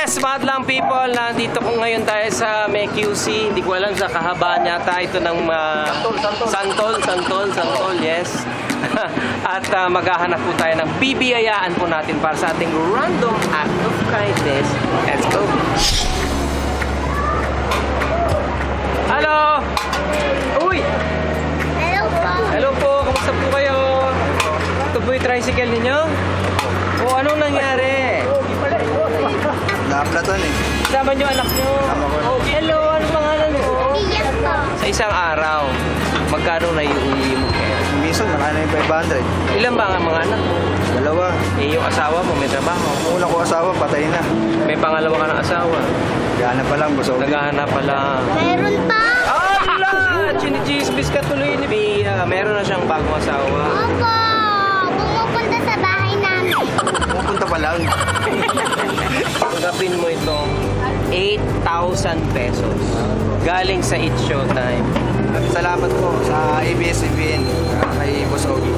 Yes, madlang people, nandito ko ngayon tayo sa may QC. Hindi ko alam sa kahabaan yata ito ng Santol, yes. At maghahanap po tayo ng bibiyayaan po natin para sa ating random act of kindness. Let's go! Hello! Uy! Hello po. Hello po, kamusta po kayo? Ito po yung tricycle ninyo? O anong nangyari? Naplatan eh. Kasama nyo anak nyo? Oh, hello, ano pangalan mo? Yes po. Sa isang araw, magkano na iuwi mo kaya? Minsan, nakana yung 500. Ilan ba ang mga anak mo? Dalawa. Eh, yung asawa mo, may trabaho. Yung una ko asawa, patay na. May pangalawa ka ng asawa. Gana pa lang, busog. Naghahanap pala. Meron pa. Ah, wala! Chinichismis ka tuloy ni Bea. Meron na siyang bagong asawa. Opo. Pumupunta sa bahay namin. Pupunta pa lang. Tanggapin mo ito, 8,000 pesos. Galing sa It's Showtime. Salamat po sa ABS-CBN kay Boss Ogie.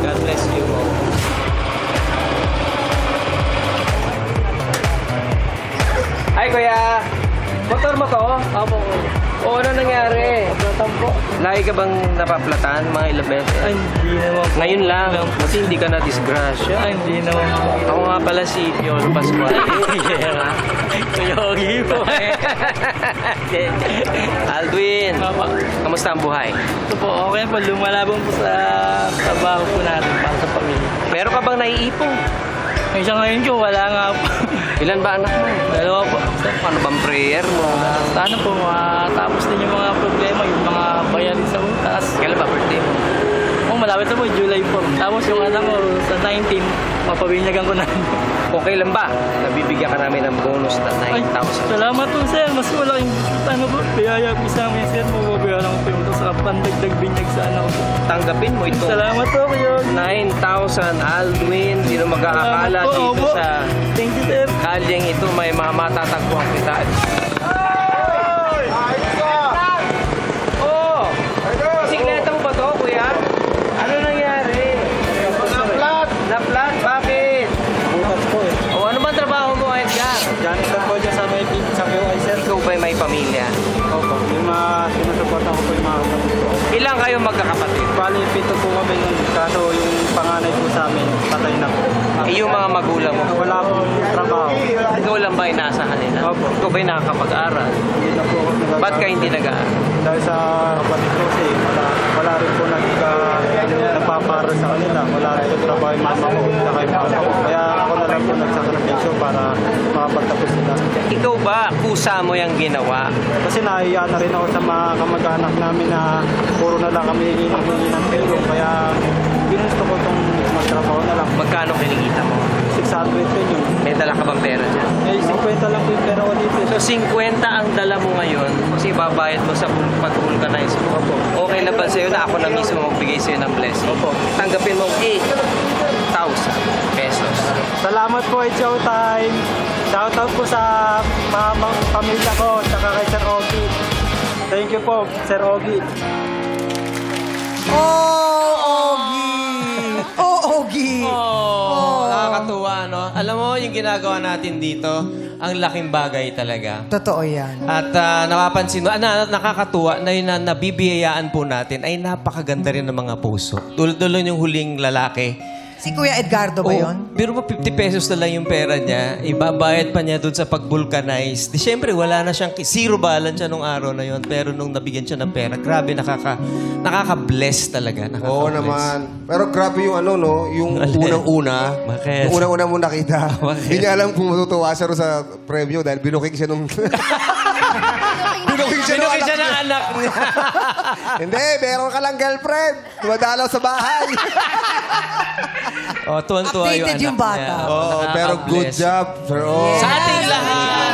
God bless you. Hi, kuya. Motor mo to? Opo. O, ano nangyari? Naplatan po. Lagi ka bang napaplatan mga ilang beses? Ay, hindi naman po. Ngayon lang, kasi hindi ka na-disgrasya. Ay, hindi naman po. Ako nga pala si Piolo Pascual. Yeah. Kuya Ogie po eh. Aldwin, Papa. kamusta ang buhay? Ito po, okay po. Lumalabang po sa trabaho po natin para sa pamilya. Meron ka bang naiipon? Ngayon siya ngayon ko, wala nga po. Ilan ba anak mo? Dalawa po. Ano bang prayer mo? Sana po, matapos din yung mga problema, yung mga bayarin sa utas. Kailan ba birthday mo? Oh, malapit na po, July 4. Tapos yung anak ko, sa 19, mapabinyagan ko na. Okay lang ba? Nabibigyan ka namin ng bonus na Ay, 9,000. salamat po, sir. Mas malaking biyaya po sa amin, sir. Mababayaran ko po yung sa pandagdag binyag sa anak ko. Tanggapin mo ito. Salamat po, Kuya Ogie. 9,000 Aldwin. Sino mag-aakala Salamat po, dito opo. sa Thank you, sir. kalyeng ito may mga matatagpuan kita. Oh! Bisikleta mo ba to, kuya? Ano nangyari? Na-flat? Bakit? Bukas po eh. O ano bang trabaho mo, Edgar? Janitor po dyan sa may sa QI, sir. Ikaw ba'y may pamilya? Opo. Yung mga sinusuportan ko po yung mga kapatid ko. Ilang kayo magkakapatid? Bali, 7 po kami nun. Kaso yung panganay po sa amin, patay na po. Eh, yung mga magulang mo? Wala pong trabaho. Ikaw lang ba inaasahan nila? Opo. Ikaw ba'y nakakapag-aral? Hindi na po ako nagagawa. Ba't ka hindi nag-aaral? Dahil sa kapatid ko kasi wala rin po nagpapara sa kanila. Wala rin po trabaho yung mama ko. Saka yung papa ko. Kaya ako na lang po nagsakripisyo para makapagtapos sila. Ikaw ba, kusa mo yung ginawa? Kasi nahiya na rin ako sa mga kamag-anak namin na puro na lang kami hiningi ng tulong. Kaya ginusto ko itong magtrabaho na lang. Magkano kinikita mo? 600 din yun. May dala ka bang pera dyan? Eh, 50 lang po yung pera ko dito. So, 50 ang dala mo ngayon kasi babayad mo sa pag-vulcanize mo. Opo. Okay na ba sa'yo na ako na mismo magbigay sa'yo ng blessing? Opo. Tanggapin mo 8,000 pesos. Salamat po, It's Showtime. Shoutout po sa mga pamilya ko, saka kay Sir Ogie. Thank you po, Sir Ogie. Oh, Ogie! Oh, Ogie! Oh, nakakatuwa, no? Alam mo, yung ginagawa natin dito, ang laking bagay talaga. Totoo yan. At napapansin mo, nakakatuwa na yung nabibiyayaan po natin ay napakaganda rin ng mga puso. Tulad yung huling lalaki. Si Kuya Edgardo ba yun? Pero 50 pesos na lang yung pera niya. Ibabayad pa niya doon sa pag-vulcanize. Di syempre, wala na siyang zero balance siya nung araw na yon. Pero nung nabigyan siya ng pera, grabe, nakaka-bless talaga. Oo naman. Pero grabe yung ano, no? Yung unang-una. Bakit? Yung unang-una mo nakita. Bakit? Hindi niya alam kung matutuwa siya rin sa premyo dahil binuking siya nung... binuking siya nung Binukin siya ng niya. anak niya. Hindi, meron ka lang girlfriend. Dumadalaw sa bahay. Oh, tuwan-tuwa Updated yung anak bata. niya. Oo, pero good Nakaka-bless. job. Pero, Sa ating lahat.